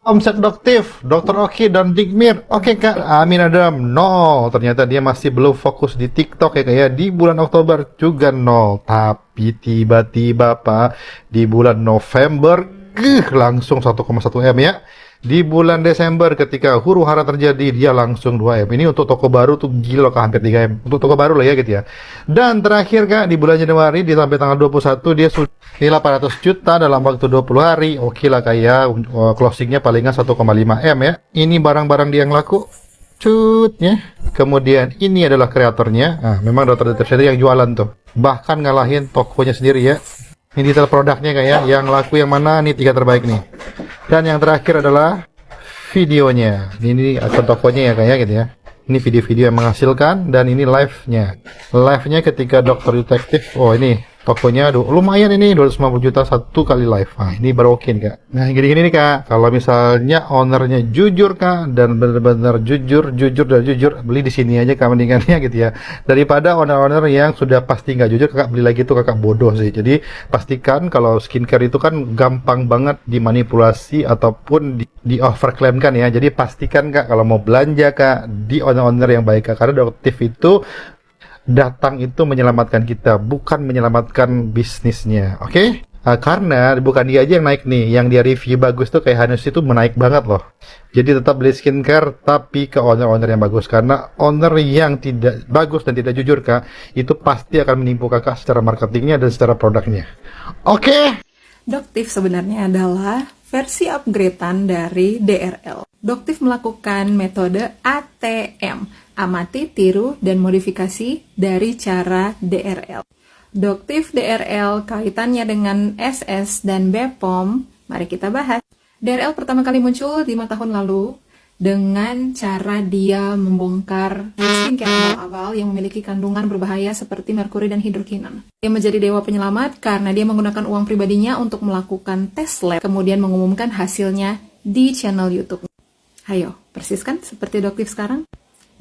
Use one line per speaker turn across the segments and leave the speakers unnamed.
Omset Doktif, Dokter Oki dan Digmir. Oke Kak, Amin Adam nol. Ternyata dia masih belum fokus di TikTok ya Kak ya. Di bulan Oktober juga nol. Tapi tiba-tiba Pak, di bulan November langsung 1,1 M ya. Di bulan Desember ketika huru hara terjadi dia langsung 2 M. Ini untuk toko baru tuh gila Kak, hampir 3 M. Untuk toko baru lah ya gitu ya. Dan terakhir Kak, di bulan Januari di sampai tanggal 21 dia sudah 800 juta dalam waktu 20 hari. Oke lah kayak closingnya palingan 1,5 M ya. Ini barang-barang dia yang laku. Cutnya. Kemudian ini adalah kreatornya. Nah, memang Dokter sendiri yang jualan tuh. Bahkan ngalahin tokonya sendiri ya. Ini detail produknya kayak yang laku yang mana nih 3 terbaik nih. Dan yang terakhir adalah videonya. Ini akun tokonya ya kayak gitu ya. Ini video-video yang menghasilkan dan ini live-nya. Live-nya ketika Dokter Detektif. Oh ini tokonya lumayan ini 250 juta satu kali live. Nah, ini baru oke nih Kak. Nah, gini-gini nih Kak. Kalau misalnya ownernya jujur Kak dan benar-benar jujur beli di sini aja Kak mendingannya gitu ya. Daripada owner-owner yang sudah pasti nggak jujur Kakak beli lagi tuh Kakak bodoh sih. Jadi pastikan kalau skincare itu kan gampang banget dimanipulasi ataupun di overclaim kan ya. Jadi pastikan Kak kalau mau belanja Kak di owner-owner yang baik Kak. Karena Doktif itu datang itu menyelamatkan kita, bukan menyelamatkan bisnisnya, oke? Karena bukan dia aja yang naik nih, yang dia review bagus tuh kayak Hanus itu menaik banget loh. Jadi tetap beli skincare tapi ke owner-owner yang bagus, karena owner yang tidak bagus dan tidak jujur Kak, itu pasti akan menipu Kakak secara marketingnya dan secara produknya. Oke?
Doktif sebenarnya adalah versi upgradean dari DRL. Doktif melakukan metode ATM, amati, tiru, dan modifikasi dari cara DRL. Doktif DRL kaitannya dengan SS dan BPOM, mari kita bahas. DRL pertama kali muncul 5 tahun lalu dengan cara dia membongkar skincare awal-awal yang memiliki kandungan berbahaya seperti merkuri dan hidrokinon. Dia menjadi dewa penyelamat karena dia menggunakan uang pribadinya untuk melakukan tes lab, kemudian mengumumkan hasilnya di channel YouTube. Hayo, persis kan seperti Doktif sekarang?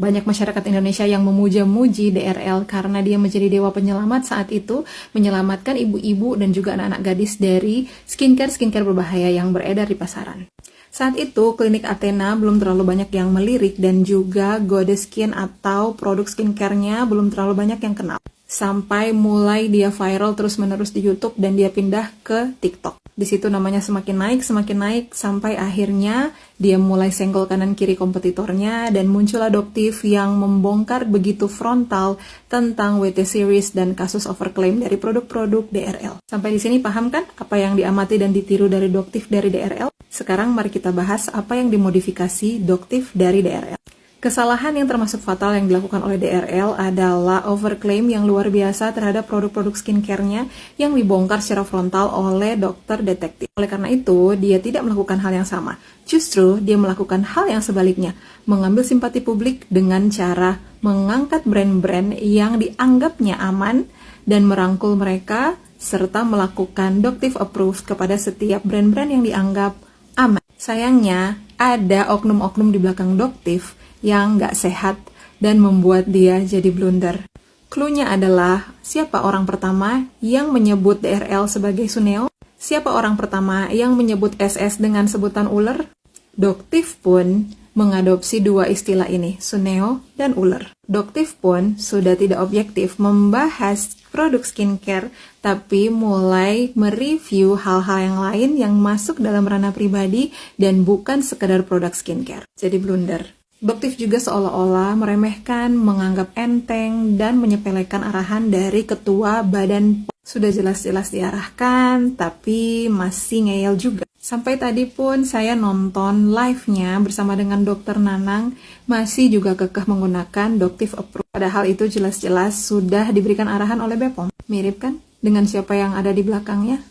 Banyak masyarakat Indonesia yang memuja-muji DRL karena dia menjadi dewa penyelamat saat itu, menyelamatkan ibu-ibu dan juga anak-anak gadis dari skincare berbahaya yang beredar di pasaran. Saat itu, klinik Athena belum terlalu banyak yang melirik dan juga Goddess Skin atau produk skincare-nya belum terlalu banyak yang kenal. Sampai mulai dia viral terus-menerus di YouTube dan dia pindah ke TikTok. Di situ namanya semakin naik, sampai akhirnya dia mulai senggol kanan kiri kompetitornya dan muncullah Doktif yang membongkar begitu frontal tentang WT series dan kasus overclaim dari produk-produk DRL. Sampai di sini paham kan apa yang diamati dan ditiru dari Doktif dari DRL? Sekarang mari kita bahas apa yang dimodifikasi Doktif dari DRL. Kesalahan yang termasuk fatal yang dilakukan oleh DRL adalah overclaim yang luar biasa terhadap produk-produk skincare-nya yang dibongkar secara frontal oleh Dokter Detektif. Oleh karena itu, dia tidak melakukan hal yang sama. Justru, dia melakukan hal yang sebaliknya, mengambil simpati publik dengan cara mengangkat brand-brand yang dianggapnya aman dan merangkul mereka, serta melakukan Doktif Approve kepada setiap brand-brand yang dianggap aman. Sayangnya, ada oknum-oknum di belakang Doktif yang nggak sehat dan membuat dia jadi blunder. Cluenya adalah siapa orang pertama yang menyebut DRL sebagai Suneo? Siapa orang pertama yang menyebut SS dengan sebutan ular? Doktif pun mengadopsi dua istilah ini, Suneo dan ular. Doktif pun sudah tidak objektif membahas produk skincare, tapi mulai mereview hal-hal yang lain yang masuk dalam ranah pribadi dan bukan sekedar produk skincare. Jadi blunder. Doktif juga seolah-olah meremehkan, menganggap enteng, dan menyepelekan arahan dari ketua badan. Sudah jelas-jelas diarahkan, tapi masih ngeyel juga. Sampai tadi pun saya nonton live-nya bersama dengan Dokter Nanang, masih juga kekeh menggunakan Doktif Approve. Padahal itu jelas-jelas sudah diberikan arahan oleh BPOM. Mirip kan dengan siapa yang ada di belakangnya?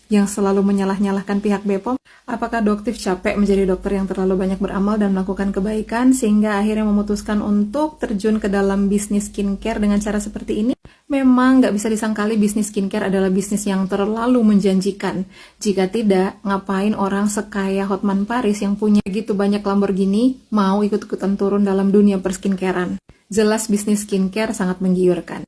Yang selalu menyalah-nyalahkan pihak BPOM. Apakah Doktif capek menjadi dokter yang terlalu banyak beramal dan melakukan kebaikan sehingga akhirnya memutuskan untuk terjun ke dalam bisnis skincare dengan cara seperti ini? Memang nggak bisa disangkali bisnis skincare adalah bisnis yang terlalu menjanjikan. Jika tidak, ngapain orang sekaya Hotman Paris yang punya gitu banyak Lamborghini mau ikut-ikutan turun dalam dunia perskincarean? Jelas bisnis skincare sangat menggiurkan.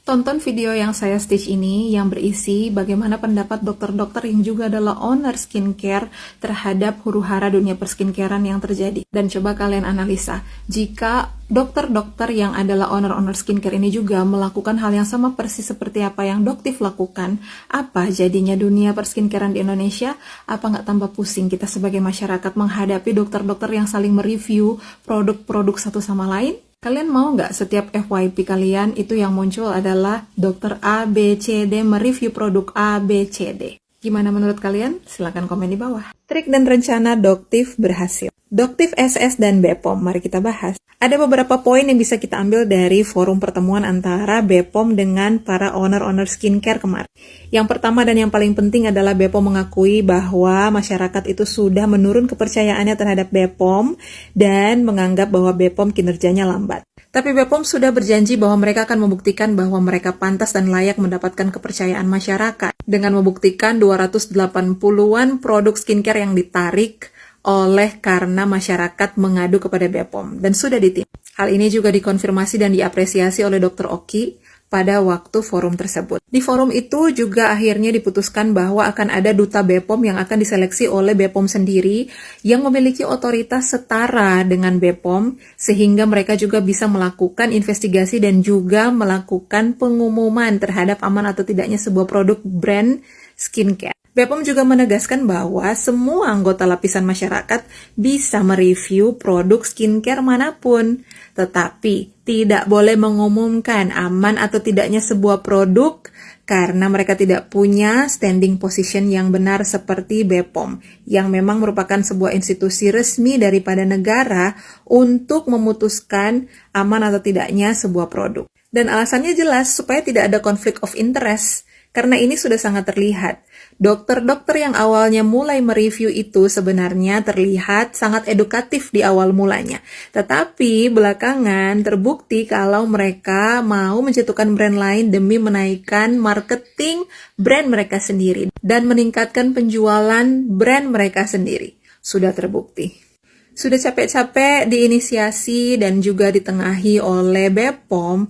Tonton video yang saya stitch ini yang berisi bagaimana pendapat dokter-dokter yang juga adalah owner skincare terhadap huru-hara dunia perskincarean yang terjadi. Dan coba kalian analisa, jika dokter-dokter yang adalah owner skincare ini juga melakukan hal yang sama persis seperti apa yang Doktif lakukan, apa jadinya dunia perskincarean di Indonesia? Apa nggak tambah pusing kita sebagai masyarakat menghadapi dokter-dokter yang saling mereview produk-produk satu sama lain? Kalian mau nggak setiap FYP kalian itu yang muncul adalah dokter A, B, C, D mereview produk A, B, C, D? Gimana menurut kalian? Silahkan komen di bawah. Trik dan rencana Doktif berhasil. Doktif SS dan BPOM, mari kita bahas. Ada beberapa poin yang bisa kita ambil dari forum pertemuan antara BPOM dengan para owner skincare kemarin. Yang pertama dan yang paling penting adalah BPOM mengakui bahwa masyarakat itu sudah menurun kepercayaannya terhadap BPOM dan menganggap bahwa BPOM kinerjanya lambat. Tapi BPOM sudah berjanji bahwa mereka akan membuktikan bahwa mereka pantas dan layak mendapatkan kepercayaan masyarakat dengan membuktikan 280-an produk skincare yang ditarik oleh karena masyarakat mengadu kepada BPOM dan sudah ditindak. Hal ini juga dikonfirmasi dan diapresiasi oleh Dr. Oki pada waktu forum tersebut. Di forum itu juga akhirnya diputuskan bahwa akan ada duta BPOM yang akan diseleksi oleh BPOM sendiri yang memiliki otoritas setara dengan BPOM sehingga mereka juga bisa melakukan investigasi dan juga melakukan pengumuman terhadap aman atau tidaknya sebuah produk brand skincare. BPOM juga menegaskan bahwa semua anggota lapisan masyarakat bisa mereview produk skincare manapun, tetapi tidak boleh mengumumkan aman atau tidaknya sebuah produk karena mereka tidak punya standing position yang benar seperti BPOM, yang memang merupakan sebuah institusi resmi daripada negara untuk memutuskan aman atau tidaknya sebuah produk. Dan alasannya jelas supaya tidak ada konflik of interest. Karena ini sudah sangat terlihat. Dokter-dokter yang awalnya mulai mereview itu sebenarnya terlihat sangat edukatif di awal mulanya. Tetapi belakangan terbukti kalau mereka mau menjatuhkan brand lain demi menaikkan marketing brand mereka sendiri dan meningkatkan penjualan brand mereka sendiri. Sudah terbukti. Sudah capek-capek diinisiasi dan juga ditengahi oleh BPOM,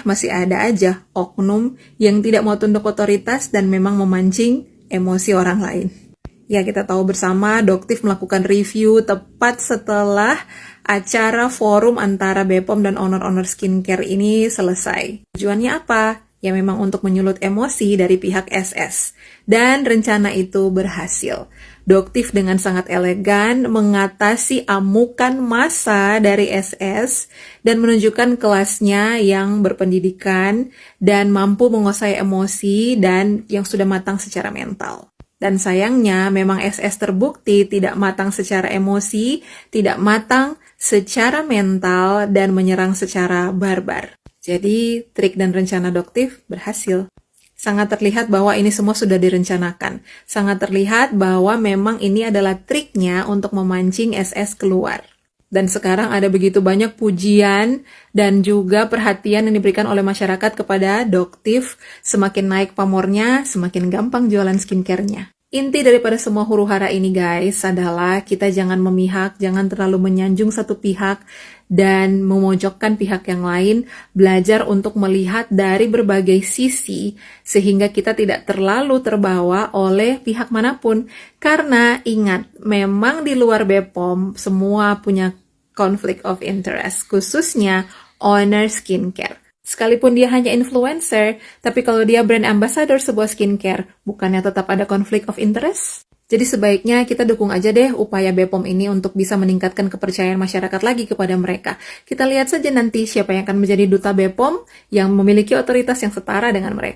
masih ada aja oknum yang tidak mau tunduk otoritas dan memang memancing emosi orang lain. Ya, kita tahu bersama Doktif melakukan review tepat setelah acara forum antara BPOM dan owner skincare ini selesai. Tujuannya apa? Ya memang untuk menyulut emosi dari pihak SS. Dan rencana itu berhasil. Doktif dengan sangat elegan mengatasi amukan massa dari SS dan menunjukkan kelasnya yang berpendidikan dan mampu menguasai emosi dan yang sudah matang secara mental. Dan sayangnya memang SS terbukti tidak matang secara emosi, tidak matang secara mental dan menyerang secara barbar. Jadi trik dan rencana Doktif berhasil. Sangat terlihat bahwa ini semua sudah direncanakan. Sangat terlihat bahwa memang ini adalah triknya untuk memancing SS keluar. Dan sekarang ada begitu banyak pujian dan juga perhatian yang diberikan oleh masyarakat kepada Doktif. Semakin naik pamornya, semakin gampang jualan skincare-nya. Inti daripada semua huru-hara ini guys adalah kita jangan memihak, jangan terlalu menyanjung satu pihak dan memojokkan pihak yang lain, belajar untuk melihat dari berbagai sisi sehingga kita tidak terlalu terbawa oleh pihak manapun. Karena ingat, memang di luar BPOM semua punya conflict of interest, khususnya owner skincare. Sekalipun dia hanya influencer, tapi kalau dia brand ambassador sebuah skincare, bukannya tetap ada konflik of interest? Jadi sebaiknya kita dukung aja deh upaya BPOM ini untuk bisa meningkatkan kepercayaan masyarakat lagi kepada mereka. Kita lihat saja nanti siapa yang akan menjadi duta BPOM yang memiliki otoritas yang setara dengan mereka.